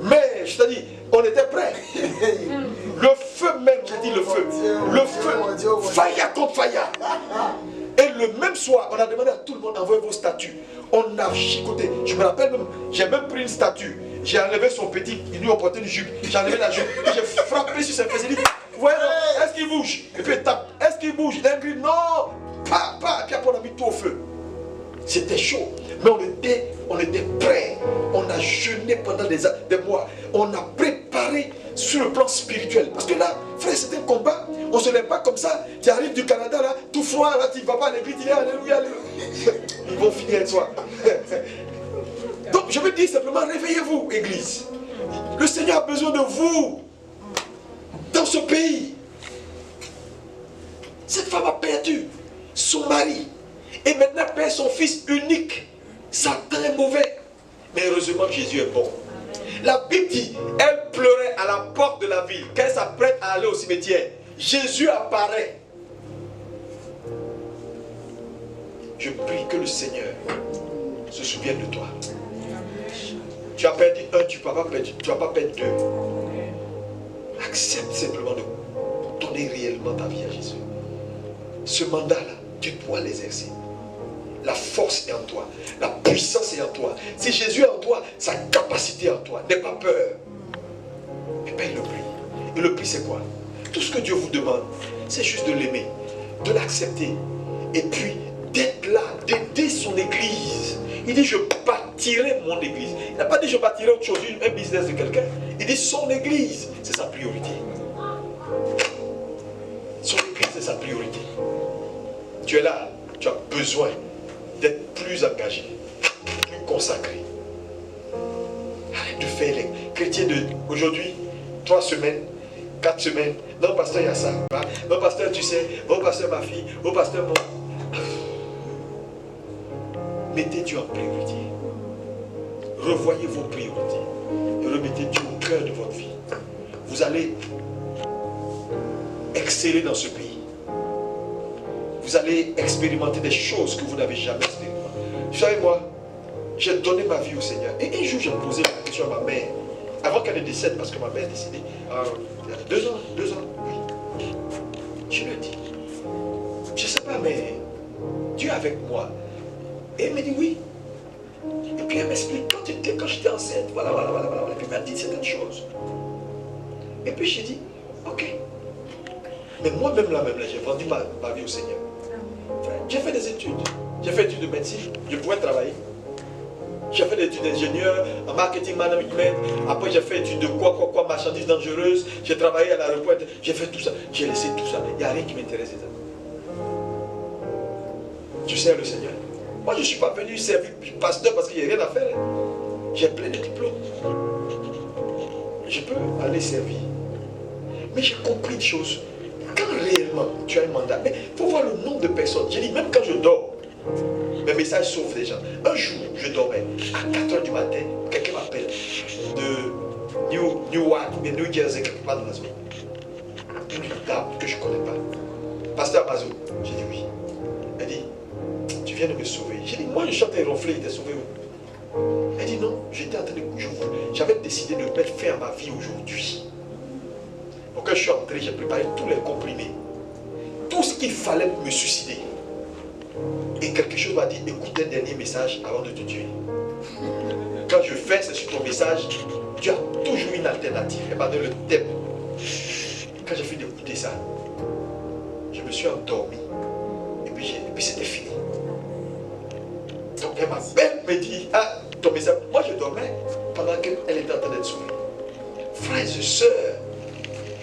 Mais, je te dis, on était prêts. Le feu même, j'ai dit le feu. Le feu, faïa contre faïa. Et le même soir, on a demandé à tout le monde d'envoyer vos statues. On a chicoté. Je me rappelle même, j'ai même pris une statue. J'ai enlevé son petit, il lui a porté une jupe. J'ai enlevé la jupe. J'ai frappé sur ses fesses. J'ai dit, vous voyez, est-ce qu'il bouge? Et puis il tape, est-ce qu'il bouge? Il a dit, non. Et puis après on a mis tout au feu. C'était chaud. Mais on était prêts. On a jeûné pendant des mois. On a préparé sur le plan spirituel. Parce que là, frère, c'est un combat. On ne se lève pas comme ça. Tu arrives du Canada, là, tout froid, là, tu ne vas pas à l'église, tu dis alléluia, alléluia. Ils vont finir avec toi. Donc, je veux dire simplement, réveillez-vous, église. Le Seigneur a besoin de vous dans ce pays. Cette femme a perdu son mari. Et maintenant, elle perd son fils unique. Satan est mauvais. Mais heureusement, Jésus est bon. La Bible dit, elle pleurait à la porte de la ville. Quand elle s'apprête à aller au cimetière, Jésus apparaît. Je prie que le Seigneur se souvienne de toi. Tu as perdu un, tu ne vas pas perdre deux. Accepte simplement de donner réellement ta vie à Jésus. Ce mandat-là, tu dois l'exercer. La force est en toi. La puissance est en toi. Si Jésus est en toi, sa capacité est en toi. N'aie pas peur. Et paye le prix. Et le prix, c'est quoi? Tout ce que Dieu vous demande, c'est juste de l'aimer, de l'accepter. Et puis, d'être là, d'aider son église. Il dit, je bâtirai mon église. Il n'a pas dit, je bâtirai autre chose, un business de quelqu'un. Il dit, son église, c'est sa priorité. Son église, c'est sa priorité. Tu es là, tu as besoin d'être plus engagé, plus consacré. Arrête de faire les chrétiens d'aujourd'hui, 3 semaines, 4 semaines. Non, pasteur, il y a ça. Non, pasteur, tu sais. Oh, pasteur, ma fille. Oh, pasteur, mon... Mettez Dieu en priorité. Revoyez vos priorités. Et remettez Dieu au cœur de votre vie. Vous allez exceller dans ce pays. Vous allez expérimenter des choses que vous n'avez jamais expérimentées. Vous savez, moi, j'ai donné ma vie au Seigneur. Et un jour, j'ai posé la question à ma mère. Avant qu'elle ne décède, parce que ma mère est décédée. Il y a 2 ans, oui. Je lui ai dit, je ne sais pas, mais Dieu est avec moi. Et elle me dit oui. Et puis elle m'explique, quand j'étais enceinte, voilà. Et puis elle m'a dit certaines choses. Et puis j'ai dit, ok. Mais moi-même là, j'ai vendu ma vie au Seigneur. J'ai fait des études. J'ai fait études de médecine. Je pouvais travailler. J'ai fait des études d'ingénieur en marketing management. Après, j'ai fait des études de quoi, marchandises dangereuses. J'ai travaillé à l'aéroport. J'ai fait tout ça. J'ai laissé tout ça. Il n'y a rien qui m'intéresse. Tu sers le Seigneur. Moi, je ne suis pas venu servir pasteur parce qu'il n'y a rien à faire. J'ai plein de diplômes. Je peux aller servir. Mais j'ai compris une chose. Quand réellement tu as un mandat, mais il faut voir le nombre de personnes. J'ai dit, même quand je dors, mes messages sauvent des gens. Un jour, je dormais. À 4 h du matin, quelqu'un m'appelle de Newark, de New Jersey, quelque part dans la zone. Une dame que je ne connais pas. Pasteur Amazon. J'ai dit oui. Elle dit, tu viens de me sauver. J'ai dit, moi je chantais ronfler, il t'a sauvé où? Elle dit non, j'étais en train de... J'avais décidé de mettre fin à ma vie aujourd'hui. Donc quand je suis entré, j'ai préparé tous les comprimés. Tout ce qu'il fallait me suicider. Et quelque chose m'a dit, écoute un dernier message avant de te tuer. Quand je fais, c'est sur ton message, tu as toujours une alternative. Elle m'a donné le thème. Quand j'ai fini d'écouter ça, je me suis endormi. Et puis c'était fini. Donc elle m'appelle, me dit, ah, ton message. Moi je dormais pendant qu'elle était en train d'être sauvée. Frères et sœurs,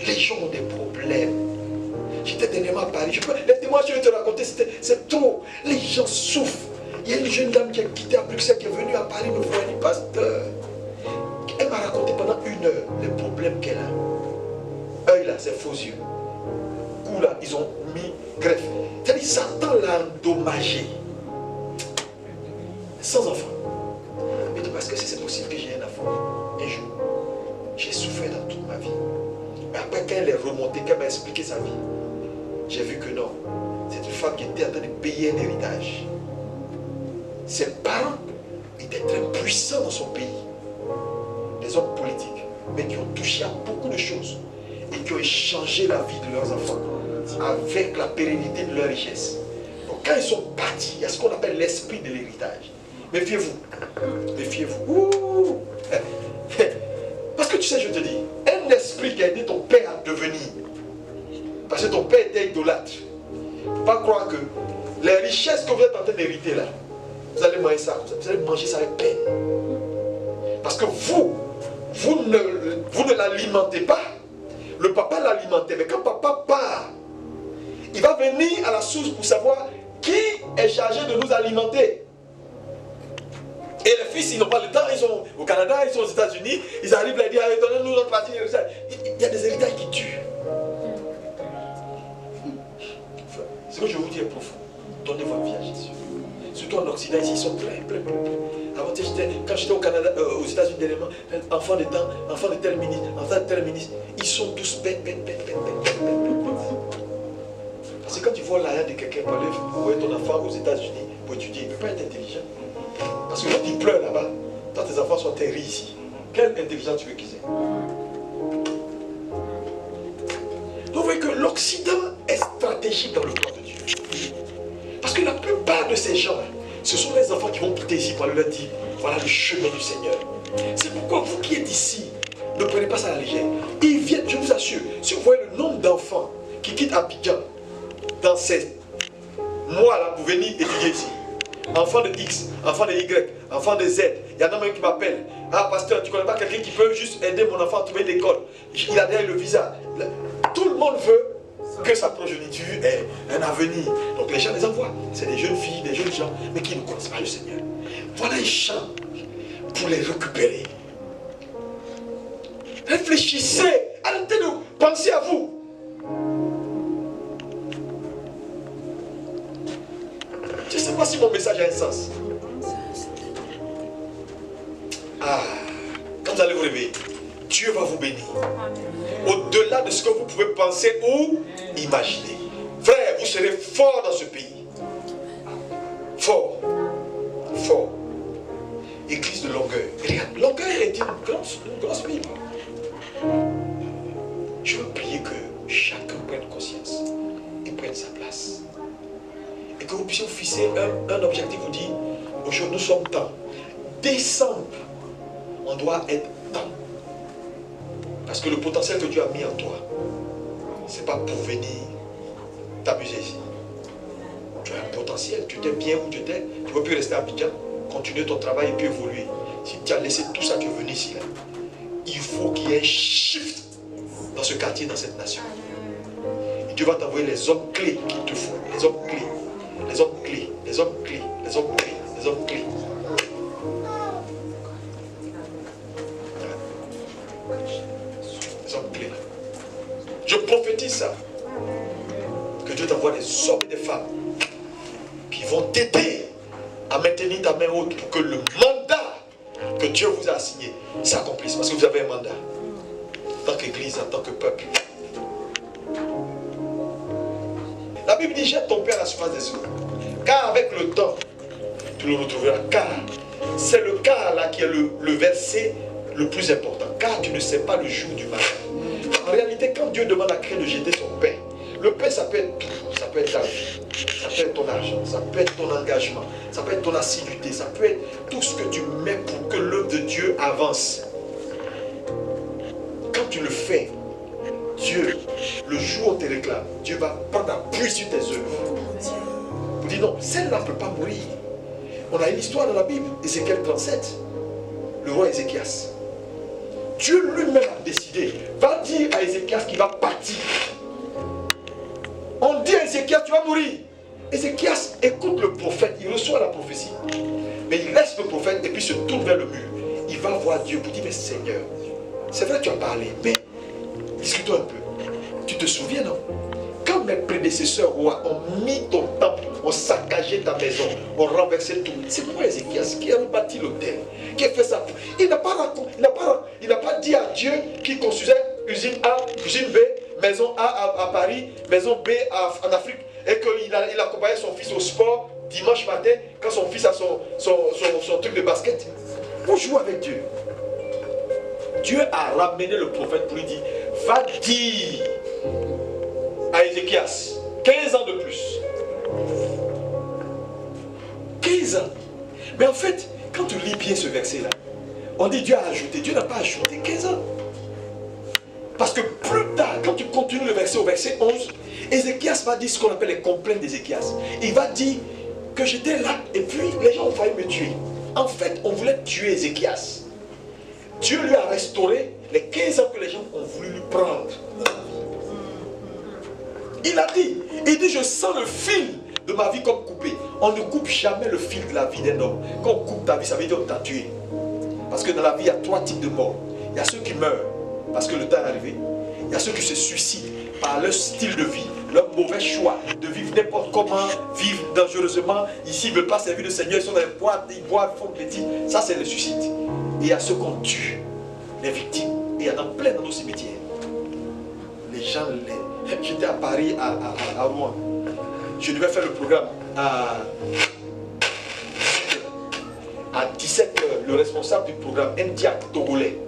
les gens ont des problèmes. J'étais dernièrement à Paris. Les témoins que je vais te raconter, c'est trop. Les gens souffrent. Il y a une jeune dame qui a quitté à Bruxelles, qui est venue à Paris me voir, une pasteur. Elle m'a raconté pendant 1 heure les problèmes qu'elle a. Œil là, c'est faux yeux. Cou là, ils ont mis greffe. C'est-à-dire, Satan l'a endommagé. Sans enfant. Mais parce que c'est possible que j'ai un enfant. Un jour, j'ai souffert dans toute ma vie. Mais après, quand elle est remontée, qu'elle m'a expliqué sa vie, j'ai vu que non. C'est une femme qui était en train de payer un héritage. Ses parents étaient très puissants dans son pays. Des hommes politiques, mais qui ont touché à beaucoup de choses et qui ont échangé la vie de leurs enfants avec la pérennité de leur richesse. Donc quand ils sont partis, il y a ce qu'on appelle l'esprit de l'héritage. Méfiez-vous. Méfiez-vous. Parce que tu sais, je te dis, un esprit qui a aidé ton père à devenir, parce que ton père était idolâtre, il ne faut pas croire que les richesses que vous êtes en train d'hériter là, vous allez manger ça, vous allez manger ça avec peine. Parce que vous ne l'alimentez pas. Le papa l'alimentait, mais quand papa part, il va venir à la source pour savoir qui est chargé de nous alimenter. Et les fils, ils n'ont pas le temps, ils sont au Canada, ils sont aux États-Unis, ils arrivent là et disent, donnez-nous notre partie. Il y a des héritages qui tuent. Ce que je vous dis est profond. Donnez votre vie à Jésus. Surtout en Occident, ici, ils sont pleins. Avant, quand j'étais au Canada, aux États-Unis dernièrement, enfants de temps, enfants de tel ministre, ils sont tous bêtes. Parce que quand tu vois l'arrière de quelqu'un pour aller envoyer ton enfant aux États-Unis pour étudier, il ne peut pas être intelligent. Parce que quand il pleure là-bas, toi tes enfants sont terris ici. Quelle intelligence tu veux qu'ils aient? Donc vous voyez que l'Occident est stratégique dans le plan de Dieu. Parce que la plupart de ces gens, ce sont les enfants qui vont quitter ici pour aller leur dire, voilà le chemin du Seigneur. C'est pourquoi vous qui êtes ici, ne prenez pas ça à la légère. Ils viennent, je vous assure, si vous voyez le nombre d'enfants qui quittent Abidjan dans ces mois-là pour venir étudier ici. Enfants de X, enfants de Y, enfants de Z. Il y en a même qui m'appellent. Ah pasteur, tu ne connais pas quelqu'un qui peut juste aider mon enfant à trouver une école? Il a déjà le visa. Tout le monde veut que sa progéniture ait un avenir. Donc les gens les envoient. C'est des jeunes filles, des jeunes gens, mais qui ne connaissent pas le Seigneur. Voilà un champ pour les récupérer. Réfléchissez. Arrêtez de penser à vous. Je ne sais pas si mon message a un sens. Ah, quand vous allez vous réveiller, Dieu va vous bénir. Au-delà de ce que vous pouvez penser ou imaginer. Frère, vous serez fort dans ce pays. Fort. Fort. Église de Longueuil. Regarde, Longueuil est une grosse Bible. Je veux prier que chacun prenne conscience et prenne sa place. Et que vous puissiez vous fixer un objectif, vous dire, aujourd'hui nous sommes temps. Décembre, on doit être temps. Parce que le potentiel que Dieu a mis en toi, ce n'est pas pour venir t'amuser ici. Tu as un potentiel, tu étais bien où tu étais, tu ne peux plus rester à Abidjan. continuer ton travail et puis évoluer. Si tu as laissé tout ça, tu es venu ici. Là. Il faut qu'il y ait un shift dans ce quartier, dans cette nation. Et Dieu va t'envoyer les hommes clés qu'il te faut. Les hommes clés. Les hommes clés. Les hommes clés. Les hommes clés. Les hommes clés. Les hommes clés. Je prophétise ça. Que Dieu t'envoie des hommes et des femmes qui vont t'aider à maintenir ta main haute pour que le mandat que Dieu vous a assigné s'accomplisse. Parce que vous avez un mandat. En tant qu'église, en tant que peuple. La Bible dit, jette ton pain à la surface des eaux. Car avec le temps, tu le retrouveras. Car c'est le car là qui est le verset le plus important. Car tu ne sais pas le jour du mal. En réalité, quand Dieu demande à quelqu'un de jeter son pain, le pain, ça peut être tout. Ça peut être ta vie, ça peut être ton argent, ça peut être ton engagement, ça peut être ton assiduité, ça peut être tout ce que tu mets pour que l'œuvre de Dieu avance. Quand tu le fais, Dieu, le jour où on te réclame, Dieu va prendre appui sur tes œuvres. Vous dites non, celle-là ne peut pas mourir. On a une histoire dans la Bible, Ézéchiel 37, le roi Ézéchias. Dieu lui-même a décidé, va dire à Ézéchias qu'il va partir. On dit à Ézéchias, tu vas mourir. Ézéchias écoute le prophète, il reçoit la prophétie. Mais il laisse le prophète et puis se tourne vers le mur. Il va voir Dieu pour dire, mais Seigneur, c'est vrai que tu as parlé, mais discutons un peu. Tu te souviens, non? Quand mes prédécesseurs rois ont mis ton temple, ont saccagé ta maison, ont renversé tout, c'est moi Ézéchias qui a rebâti l'autel, qui a fait ça. Il n'a pas dit à Dieu qui construisait usine A, usine B, maison A à Paris, maison B en Afrique, et qu'il accompagnait son fils au sport dimanche matin, quand son fils a son truc de basket. Pour jouer avec Dieu. Dieu a ramené le prophète pour lui dire, va dire à Ézéchias, 15 ans de plus. 15 ans. Mais en fait, quand tu lis bien ce verset-là, on dit Dieu a ajouté. Dieu n'a pas ajouté 15 ans. Parce que plus tard, quand tu continues le verset au verset 11, Ézéchias va dire ce qu'on appelle les complaintes d'Ézéchias. Il va dire que j'étais là et puis les gens ont failli me tuer. En fait, on voulait tuer Ézéchias. Dieu lui a restauré les 15 ans que les gens ont voulu lui prendre. Il a dit, je sens le fil de ma vie comme coupé. On ne coupe jamais le fil de la vie d'un homme. Quand on coupe ta vie, ça veut dire qu'on t'a tué. Parce que dans la vie, il y a 3 types de morts. Il y a ceux qui meurent parce que le temps est arrivé. Il y a ceux qui se suicident par leur style de vie, leur mauvais choix de vivre n'importe comment, vivre dangereusement. Ici, ils ne veulent pas servir le Seigneur, ils sont dans les boîtes, ils boivent, ils font des bêtises. Ça, c'est le suicide. Et il y a ceux qu'on tue, les victimes. Et il y en a plein dans nos cimetières. Les gens, j'étais à Paris, à Rouen. Je devais faire le programme à 17h. Le responsable du programme, Ndiak Togolais.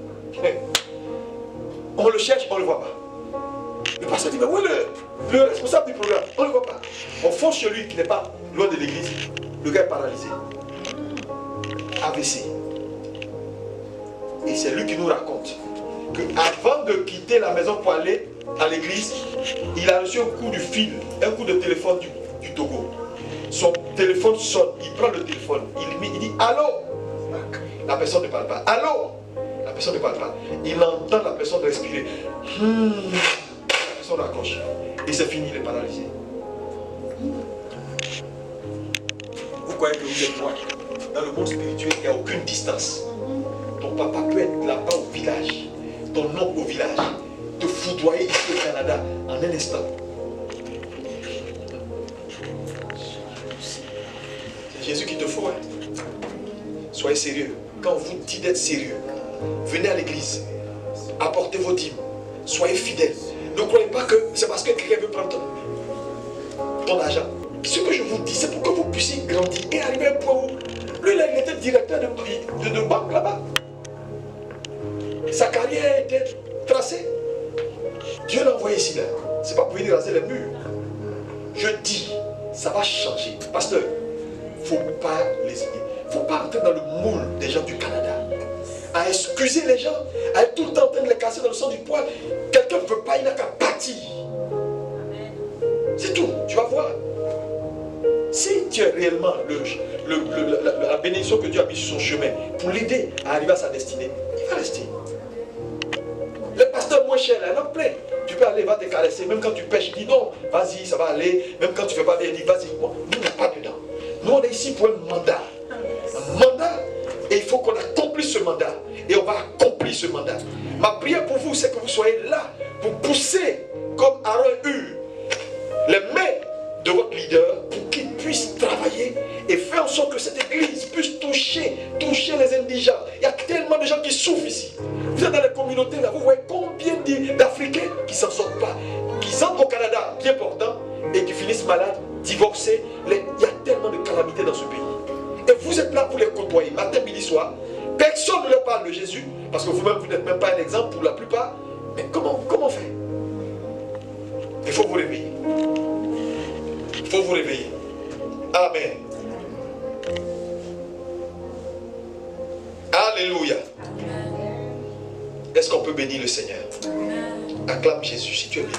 On le cherche, on ne le voit pas. Le pasteur dit, mais où est le responsable du programme? On ne le voit pas. On fonce chez lui qui n'est pas loin de l'église. Le gars est paralysé. AVC. Et c'est lui qui nous raconte qu'avant de quitter la maison pour aller à l'église, il a reçu un coup de fil, un coup de téléphone du Togo. Son téléphone sonne, il prend le téléphone, il dit allô. La personne ne parle pas. Allô. La personne ne parle pas. Il entend la personne respirer. La personne raccroche. Et c'est fini, il est paralysé. Vous croyez que vous êtes quoi? Dans le monde spirituel, il n'y a aucune distance. Ton papa peut être là-bas au village, ton oncle au village, te foudroyer ici au Canada en un instant. C'est Jésus qui te faut. Hein? Soyez sérieux. Quand on vous dit d'être sérieux, venez à l'église, apportez vos dîmes, soyez fidèles. Ne croyez pas que c'est parce que quelqu'un veut prendre ton argent. Ce que je vous dis, c'est pour que vous puissiez grandir et arriver à un point où lui là, il était directeur de banque là-bas. Sa carrière était tracée. Dieu l'a envoyé ici là. C'est pas pour lui raser les murs. Je dis, ça va changer. Pasteur, il ne faut pas les aider. Il ne faut pas entrer dans le moule des gens du Canada. À excuser les gens, à être tout le temps en train de les casser dans le sens du poil. Quelqu'un ne veut pas, il n'a qu'à partir. C'est tout, tu vas voir. Si tu es réellement la bénédiction que Dieu a mise sur son chemin pour l'aider à arriver à sa destinée, il va rester. Le pasteur moins cher, il en a plein. Tu peux aller, il va te caresser. Même quand tu pêches, il dit non, vas-y, ça va aller. Même quand tu ne fais pas bien, il dit vas-y. Nous, on n'est pas dedans. Nous, on est ici pour un mandat. Un mandat. Et il faut qu'on accomplisse ce mandat. Et on va accomplir ce mandat. Ma prière pour vous, c'est que vous soyez là pour pousser, comme Aaron eut les mains de votre leader, pour qu'il puisse travailler et faire en sorte que cette église puisse toucher les indigents. Il y a tellement de gens qui souffrent ici. Vous êtes dans les communautés là, vous voyez combien d'Africains qui ne s'en sortent pas, qui entrent au Canada, bien portants, et qui finissent malades, divorcés. Il y a tellement de calamités dans ce pays. Et vous êtes là pour les côtoyer, matin, midi, soir. Personne ne leur parle de Jésus, parce que vous-même, vous n'êtes même pas un exemple pour la plupart. Mais comment faire? Il faut vous réveiller. Il faut vous réveiller. Amen. Alléluia. Est-ce qu'on peut bénir le Seigneur? Acclame Jésus si tu es béni.